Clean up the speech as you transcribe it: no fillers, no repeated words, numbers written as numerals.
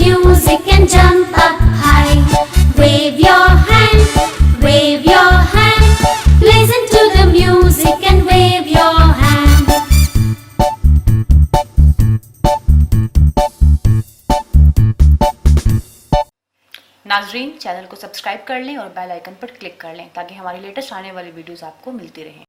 music and jump up high. Wave your hand, wave your hand. Listen to the music and wave your hand. नाजरीन, channel को subscribe कर लें और bell icon पर click कर लें ताकि हमारी लेटेस्ट आने वाली वीडियोस आपको मिलती रहें।